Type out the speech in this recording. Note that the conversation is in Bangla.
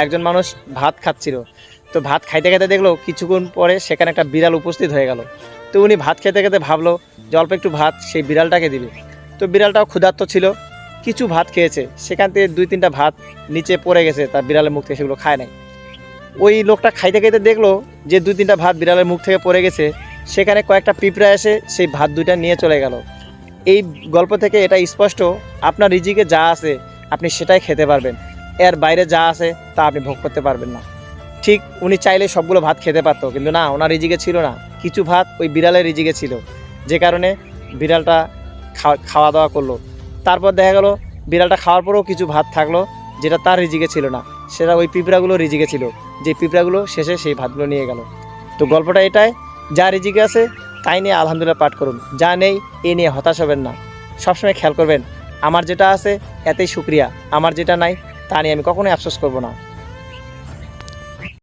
একজন মানুষ ভাত খাচ্ছিল। তো ভাত খাইতে খাইতে দেখলো কিছুক্ষণ পরে সেখানে একটা বিড়াল উপস্থিত হয়ে গেল। তো উনি ভাত খেতে খেতে ভাবলো যে অল্প একটু ভাত সেই বিড়ালটাকে দিবে। তো বিড়ালটাও ক্ষুধার্ত ছিল, কিছু ভাত খেয়েছে, সেখান থেকে 2-3টা ভাত নিচে পড়ে গেছে, তার বিড়ালের মুখ থেকে সেগুলো খায় নাই। ওই লোকটা খাইতে খাইতে দেখলো যে 2-3টা ভাত বিড়ালের মুখ থেকে পড়ে গেছে, সেখানে কয়েকটা পিঁপড়া এসে সেই ভাত 2টা নিয়ে চলে গেল। এই গল্প থেকে এটা স্পষ্ট, আপনার রিজিকে যা আছে আপনি সেটাই খেতে পারবেন, এর বাইরে যা আছে তা আপনি ভোগ করতে পারবেন না। ঠিক উনি চাইলে সবগুলো ভাত খেতে পারতো, কিন্তু না, ওনার রিজিকে ছিল না, কিছু ভাত ওই বিড়ালের রিজিকে ছিল, যে কারণে বিড়ালটা খাওয়া দাওয়া করলো। তারপর দেখা গেল বিড়ালটা খাওয়ার পরেও কিছু ভাত থাকলো যেটা তার রিজিকে ছিল না, সেটা ওই পিঁপড়াগুলো রিজিকে ছিল, যে পিঁপড়াগুলো শেষে সেই ভাতগুলো নিয়ে গেল। তো গল্পটা এটাই, যা রিজিকে আছে তাই নিয়ে আলহামদুলিল্লাহ পাঠ করুন, যা নেই এ নিয়ে হতাশ হবেন না। সবসময় খেয়াল করবেন আমার যেটা আছে এতেই শুক্রিয়া, আমার যেটা নাই তা নিয়ে আমি কখনোই আফসোস করব না।